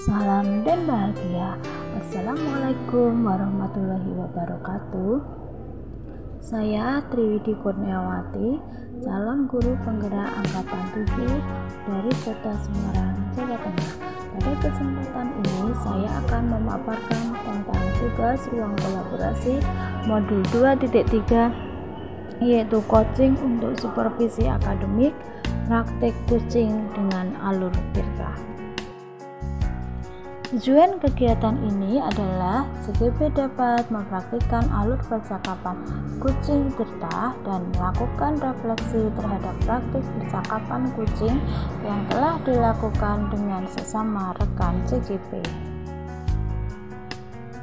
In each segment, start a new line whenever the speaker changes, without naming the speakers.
salam dan bahagia. Assalamualaikum warahmatullahi wabarakatuh. Saya Triwidi Kurniawati, calon guru penggerak angkatan 7 dari Kota Semarang, Jawa Tengah. Pada kesempatan ini saya akan memaparkan tentang tugas ruang kolaborasi modul 2.3, yaitu coaching untuk supervisi akademik, praktik coaching dengan alur tirta. Tujuan kegiatan ini adalah CGP dapat mempraktikkan alur percakapan kucing tirta dan melakukan refleksi terhadap praktik percakapan kucing yang telah dilakukan dengan sesama rekan CGP.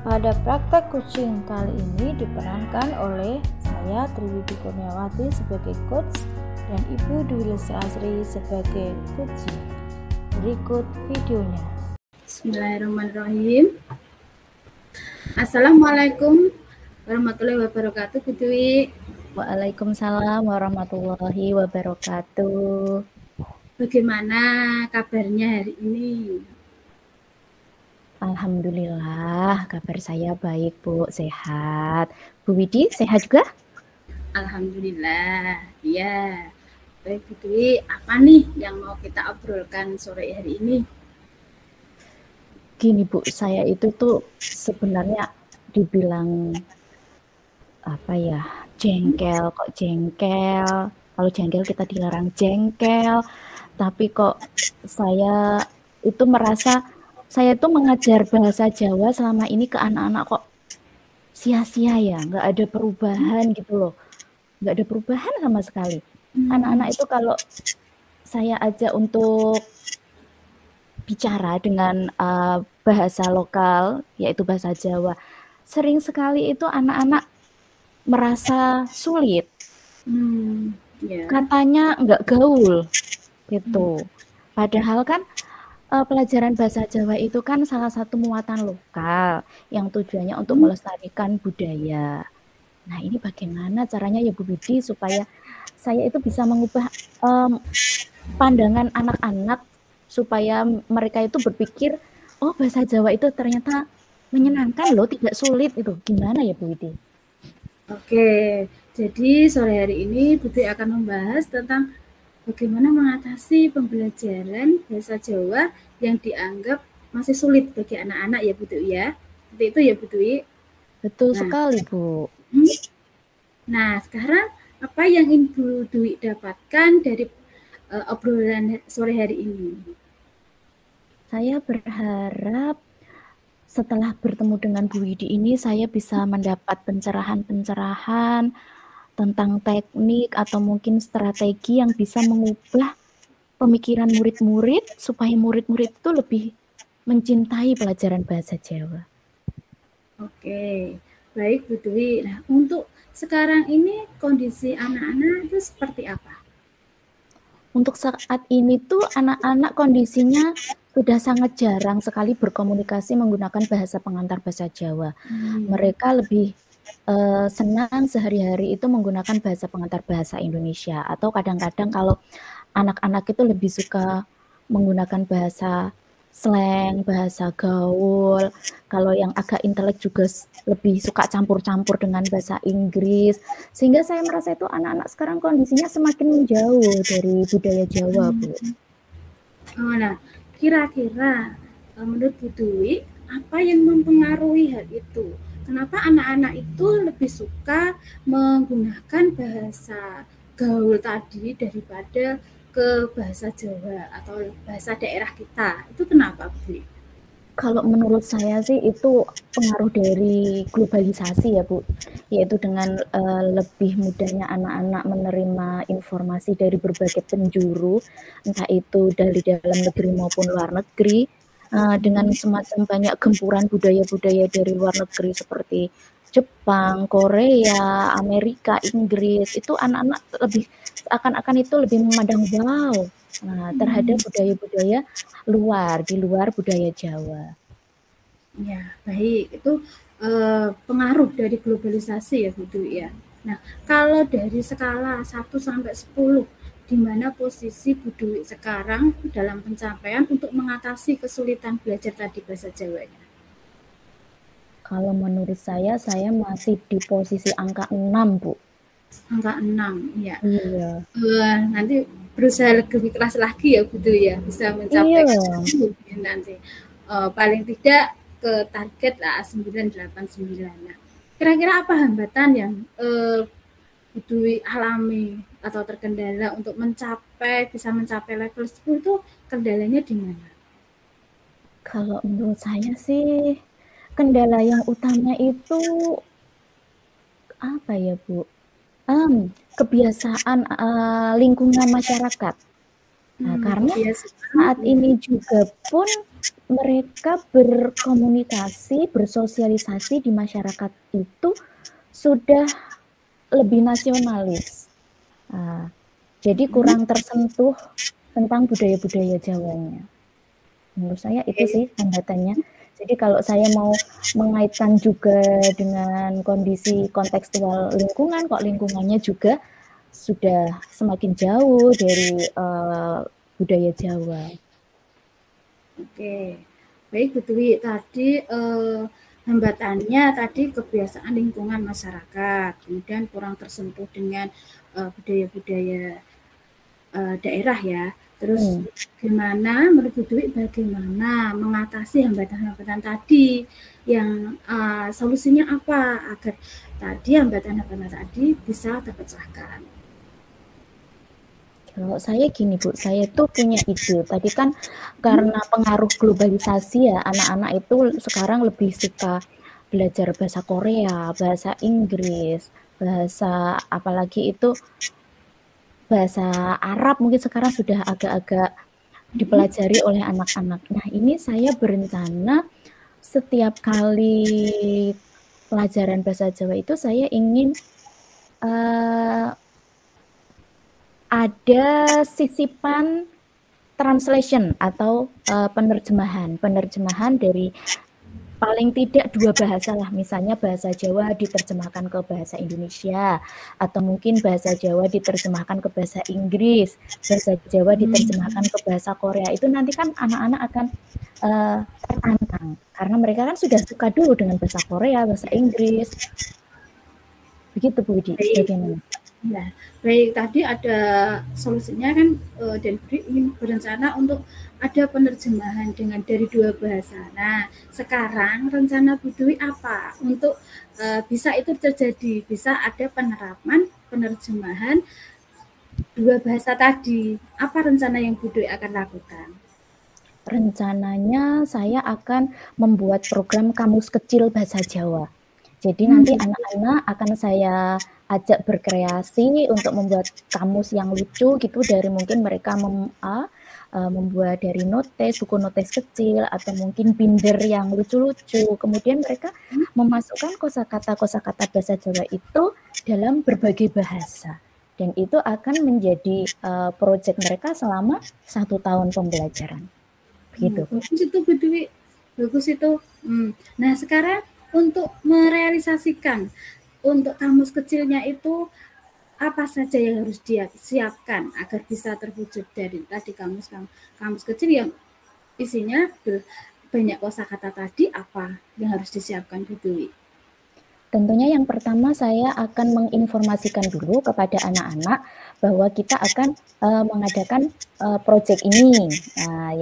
Pada praktek kucing kali ini diperankan oleh saya Triwidi Kurniawati sebagai coach dan Ibu Dwi Lesrasri sebagai coachee. Berikut videonya.
Bismillahirrahmanirrahim. Assalamualaikum warahmatullahi wabarakatuh, Bu Dwi.
Waalaikumsalam warahmatullahi wabarakatuh.
Bagaimana kabarnya hari ini?
Alhamdulillah, kabar saya baik, Bu. Sehat. Bu Widi, sehat juga?
Alhamdulillah, ya. Baik, Bu Dwi, apa nih yang mau kita obrolkan sore hari ini?
Gini, Bu, saya itu tuh sebenarnya dibilang jengkel. Kalau jengkel kita dilarang jengkel, tapi kok saya itu merasa saya tuh mengajar bahasa Jawa selama ini ke anak-anak kok sia-sia ya, nggak ada perubahan gitu loh, nggak ada perubahan sama sekali. Anak-anak itu kalau saya ajak untuk bicara dengan bahasa lokal, yaitu bahasa Jawa, sering sekali itu anak-anak merasa sulit. Katanya nggak gaul gitu. Padahal kan pelajaran bahasa Jawa itu kan salah satu muatan lokal yang tujuannya untuk melestarikan budaya. Nah, ini bagaimana caranya ya Bu Widi supaya saya itu bisa mengubah pandangan anak-anak supaya mereka itu berpikir, oh bahasa Jawa itu ternyata menyenangkan loh, tidak sulit itu. Gimana ya Bu Widi?
Oke, jadi sore hari ini Bu Dwi akan membahas tentang bagaimana mengatasi pembelajaran bahasa Jawa yang dianggap masih sulit bagi anak-anak ya Bu Dwi ya. Seperti itu ya Bu Dwi?
Betul sekali Bu.
Nah, sekarang apa yang ingin Bu Dwi dapatkan dari obrolan sore hari ini?
Saya berharap setelah bertemu dengan Bu Widi ini saya bisa mendapat pencerahan-pencerahan tentang teknik atau mungkin strategi yang bisa mengubah pemikiran murid-murid supaya murid-murid itu lebih mencintai pelajaran bahasa Jawa.
Oke, baik Bu Dwi. Nah, untuk sekarang ini kondisi anak-anak itu seperti apa?
Untuk saat ini tuh anak-anak kondisinya sudah sangat jarang sekali berkomunikasi menggunakan bahasa pengantar bahasa Jawa. Mereka lebih senang sehari-hari itu menggunakan bahasa pengantar bahasa Indonesia, atau kadang-kadang kalau anak-anak itu lebih suka menggunakan bahasa slang, bahasa gaul. Kalau yang agak intelek juga lebih suka campur-campur dengan bahasa Inggris. Sehingga saya merasa itu anak-anak sekarang kondisinya semakin menjauh dari budaya Jawa, Bu.
Nah, kira-kira menurut Bu Dwi, apa yang mempengaruhi hal itu? Kenapa anak-anak itu lebih suka menggunakan bahasa gaul tadi daripada ke bahasa Jawa atau bahasa daerah kita? Itu kenapa, Bu?
Kalau menurut saya sih itu pengaruh dari globalisasi ya Bu, yaitu dengan lebih mudahnya anak-anak menerima informasi dari berbagai penjuru, entah itu dari dalam negeri maupun luar negeri, dengan semacam banyak gempuran budaya-budaya dari luar negeri seperti Jepang, Korea, Amerika, Inggris, itu anak-anak lebih seakan-akan itu lebih memandang wow terhadap budaya-budaya di luar budaya Jawa.
Ya, baik. Itu pengaruh dari globalisasi ya Bu Dwi ya. Nah, kalau dari skala 1 sampai 10 di mana posisi Bu Dwi sekarang dalam pencapaian untuk mengatasi kesulitan belajar tadi bahasa Jawanya?
Kalau menurut saya masih di posisi angka 6, Bu.
Angka 6, ya.
Iya.
Nanti berusaha lebih keras lagi ya Bu Dwi ya, bisa mencapai nanti. Paling tidak ke target lah 989. Nah, kira-kira apa hambatan yang Bu Dwi alami atau terkendala untuk bisa mencapai level 10 itu kendalanya di mana?
Kalau menurut saya sih kendala yang utama itu apa ya, Bu? Kebiasaan lingkungan masyarakat. Nah, karena saat ini juga pun mereka berkomunikasi, bersosialisasi di masyarakat itu sudah lebih nasionalis. Jadi kurang tersentuh tentang budaya-budaya Jawanya. Menurut saya itu sih hambatannya. Jadi kalau saya mau mengaitkan juga dengan kondisi kontekstual lingkungan, kok lingkungannya juga sudah semakin jauh dari budaya Jawa.
Oke, baik Bu Dwi. Tadi hambatannya tadi kebiasaan lingkungan masyarakat, kemudian kurang tersentuh dengan budaya-budaya daerah ya. Terus gimana menurut Bu Dwi bagaimana mengatasi hambatan-hambatan tadi yang solusinya apa agar tadi hambatan-hambatan tadi bisa terpecahkan?
Kalau saya gini Bu, saya tuh punya ide. Tadi kan karena pengaruh globalisasi ya, anak-anak itu sekarang lebih suka belajar bahasa Korea, bahasa Inggris, bahasa apalagi itu bahasa Arab mungkin sekarang sudah agak-agak dipelajari oleh anak-anak. Nah, ini saya berencana setiap kali pelajaran bahasa Jawa itu saya ingin ada sisipan translation atau penerjemahan dari paling tidak 2 bahasa lah, misalnya bahasa Jawa diterjemahkan ke bahasa Indonesia, atau mungkin bahasa Jawa diterjemahkan ke bahasa Inggris, bahasa Jawa diterjemahkan ke bahasa Korea. Itu nanti kan anak-anak akan tertantang, karena mereka kan sudah suka dulu dengan bahasa Korea, bahasa Inggris. Begitu Bu Widi, bagaimana?
Ya, baik, tadi ada solusinya kan, dan ingin berencana untuk ada penerjemahan dari 2 bahasa. Nah, sekarang rencana Bu Dwi apa untuk bisa itu terjadi, bisa ada penerapan penerjemahan 2 bahasa tadi? Apa rencana yang Bu Dwi akan lakukan?
Rencananya saya akan membuat program kamus kecil bahasa Jawa. Jadi nanti anak-anak akan saya ajak berkreasi untuk membuat kamus yang lucu gitu, dari mungkin mereka membuat dari buku notes kecil, atau mungkin binder yang lucu-lucu. Kemudian mereka memasukkan kosakata bahasa Jawa itu dalam berbagai bahasa. Dan itu akan menjadi proyek mereka selama 1 tahun pembelajaran. Begitu.
Bagus itu Bu Dwi, bagus itu. Nah, sekarang untuk merealisasikan untuk kamus kecilnya itu apa saja yang harus dia siapkan agar bisa terwujud dari tadi kamus kecil yang isinya banyak kosakata tadi, apa yang harus disiapkan Bu Dwi?
Tentunya yang pertama saya akan menginformasikan dulu kepada anak-anak bahwa kita akan mengadakan proyek ini,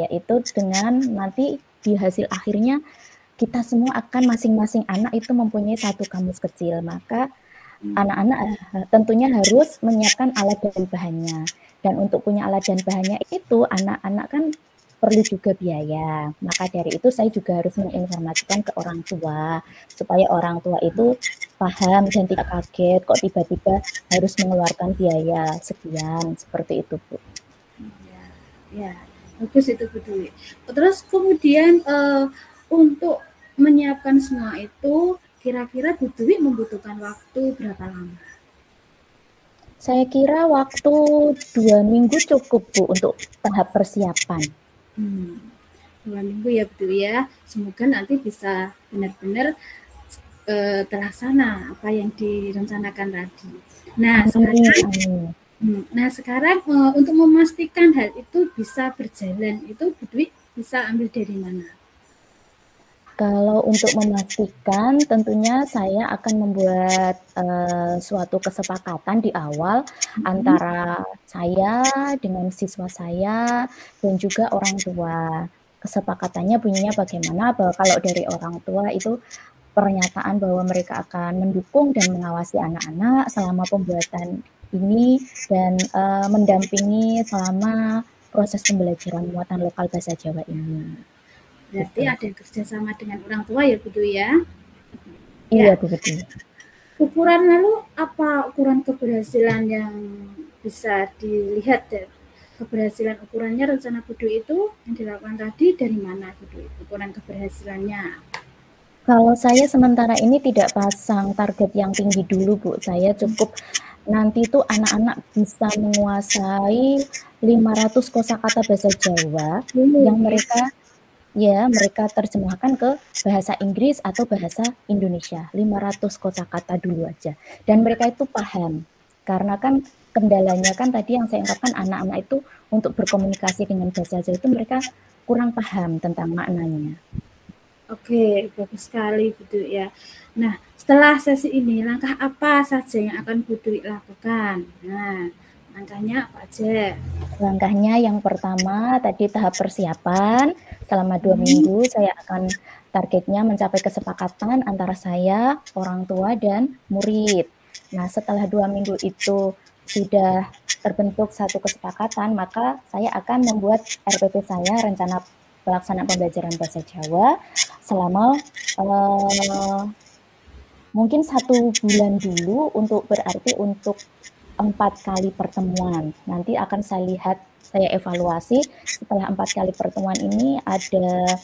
yaitu dengan nanti di hasil akhirnya kita semua akan masing-masing anak itu mempunyai 1 kamus kecil. Maka anak-anak tentunya harus menyiapkan alat dan bahannya. Dan untuk punya alat dan bahannya itu anak-anak kan perlu juga biaya. Maka dari itu saya juga harus menginformasikan ke orang tua supaya orang tua itu paham dan tidak kaget kok tiba-tiba harus mengeluarkan biaya sekian, seperti itu Bu.
Ya, bagus itu Bu Dwi. Terus kemudian untuk menyiapkan semua itu kira-kira Bu Dwi membutuhkan waktu berapa lama?
Saya kira waktu 2 minggu cukup Bu untuk tahap persiapan.
2 minggu ya Bu Dwi ya. Semoga nanti bisa benar-benar terlaksana apa yang direncanakan tadi. Nah, sekarang Nah sekarang untuk memastikan hal itu bisa berjalan itu Bu Dwi bisa ambil dari mana?
Kalau untuk memastikan, tentunya saya akan membuat suatu kesepakatan di awal antara saya dengan siswa saya dan juga orang tua. Kesepakatannya bunyinya bagaimana, bahwa kalau dari orang tua itu pernyataan bahwa mereka akan mendukung dan mengawasi anak-anak selama pembuatan ini dan mendampingi selama proses pembelajaran muatan lokal bahasa Jawa ini.
Berarti
Gitu.
ada kerjasama dengan orang tua ya Bu Dwi ya?
Iya,
Ya.
Bu Budi.
Ukuran lalu apa ukuran keberhasilan yang bisa dilihat dari keberhasilan ukurannya rencana Bu Dwi itu yang dilakukan tadi dari mana Bu Dwi ukuran keberhasilannya?
Kalau saya sementara ini tidak pasang target yang tinggi dulu, Bu. Saya cukup nanti tuh anak-anak bisa menguasai 500 kosakata bahasa Jawa yang mereka terjemahkan ke bahasa Inggris atau bahasa Indonesia. 500 kosakata dulu aja. Dan mereka itu paham. Karena kan kendalanya kan tadi yang saya ungkapkan, anak-anak itu untuk berkomunikasi dengan bahasa Jawa itu mereka kurang paham tentang maknanya.
Oke, bagus sekali Bu Dwi ya. Nah, setelah sesi ini langkah apa saja yang akan Bu Dwi lakukan? Nah, langkahnya apa aja?
Langkahnya yang pertama tadi tahap persiapan. Selama 2 minggu saya akan targetnya mencapai kesepakatan antara saya, orang tua, dan murid. Nah, setelah 2 minggu itu sudah terbentuk satu kesepakatan, maka saya akan membuat RPP saya, rencana pelaksanaan pembelajaran bahasa Jawa, selama mungkin 1 bulan dulu, untuk berarti untuk 4 kali pertemuan. Nanti akan saya lihat, saya evaluasi setelah 4 kali pertemuan ini ada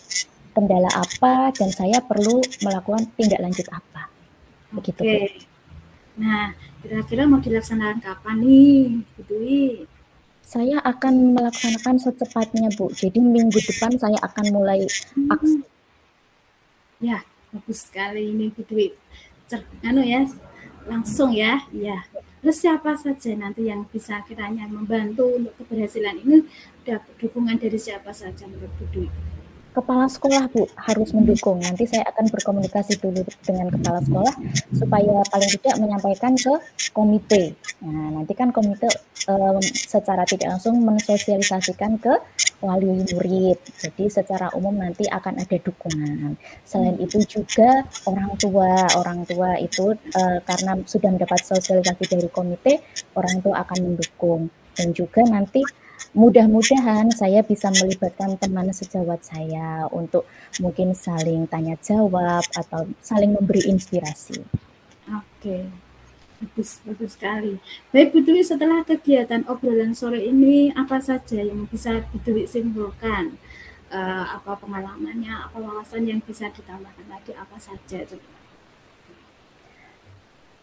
kendala apa dan saya perlu melakukan tindak lanjut apa. Begitu, Bu.
Oke. Nah, kira-kira mau dilaksanakan kapan nih, Bu Dwi?
Saya akan melaksanakan secepatnya, Bu. Jadi minggu depan saya akan mulai aksi.
Ya, bagus sekali ini Bu Dwi. Langsung ya. Ya. Terus siapa saja nanti yang bisa kiranya membantu untuk keberhasilan ini? Ada dukungan dari siapa saja menurut Bu Dwi?
Kepala sekolah, Bu, harus mendukung. Nanti saya akan berkomunikasi dulu dengan kepala sekolah supaya paling tidak menyampaikan ke komite. Nah, nanti kan komite secara tidak langsung mensosialisasikan ke wali murid. Jadi secara umum nanti akan ada dukungan. Selain itu juga orang tua itu karena sudah mendapat sosialisasi dari komite, orang tua akan mendukung. Dan juga nanti mudah-mudahan saya bisa melibatkan teman sejawat saya untuk mungkin saling tanya jawab atau saling memberi inspirasi.
Oke, bagus sekali. Baik Bu Dwi, setelah kegiatan obrolan sore ini, apa saja yang bisa Bu Dwi simpulkan? Apa pengalamannya, apa wawasan yang bisa ditambahkan tadi, apa saja?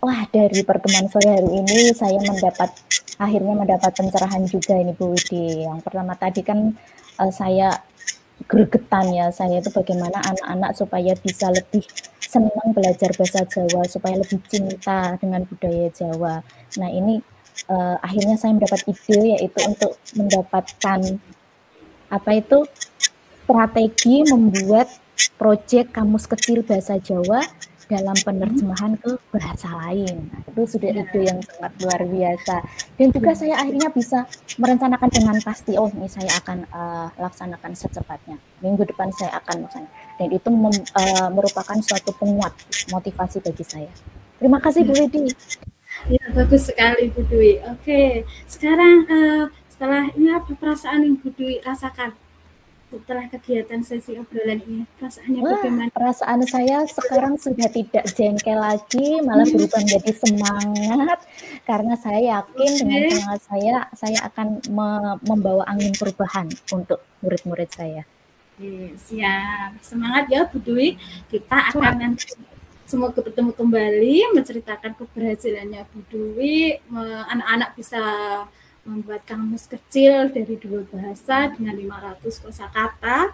Wah, dari pertemuan sore hari ini saya akhirnya mendapat pencerahan juga ini, Bu Widi. Yang pertama tadi kan saya gregetan ya, saya itu bagaimana anak-anak supaya bisa lebih senang belajar bahasa Jawa, supaya lebih cinta dengan budaya Jawa. Nah, ini akhirnya saya mendapat ide, yaitu untuk mendapatkan strategi membuat proyek kamus kecil bahasa Jawa dalam penerjemahan ke bahasa lain. Nah, itu sudah ide yang sangat luar biasa. Dan juga saya akhirnya bisa merencanakan dengan pasti, oh ini saya akan laksanakan secepatnya. Minggu depan saya akan laksanakan. Dan itu merupakan suatu penguat motivasi bagi saya. Terima kasih, Bu Widi.
Ya, bagus sekali Bu Dwi. Oke, sekarang setelah ini apa perasaan yang Bu Dwi rasakan setelah kegiatan sesi obrolan ini? Perasaannya bagaimana?
Perasaan saya sekarang sudah tidak jengkel lagi, malah berubah menjadi semangat, karena saya yakin dengan semangat saya akan membawa angin perubahan untuk murid-murid saya.
Siap, semangat ya Bu Dwi. Kita akan nanti semoga bertemu kembali menceritakan keberhasilannya Bu Dwi. Anak-anak bisa membuat kamus kecil dari 2 bahasa dengan 500 kosakata.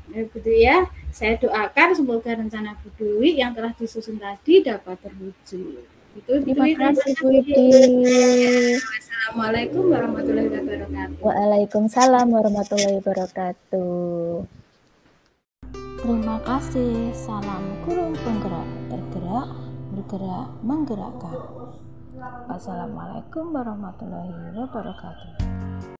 Gitu ya. Saya doakan semoga rencana Bu Dwi yang telah disusun tadi dapat terwujud.
Terima kasih Bu Widi.
Assalamualaikum warahmatullahi wabarakatuh.
Waalaikumsalam warahmatullahi wabarakatuh. Terima kasih. Salam guru penggerak, tergerak, bergerak, menggerakkan. Wassalamualaikum warahmatullahi wabarakatuh.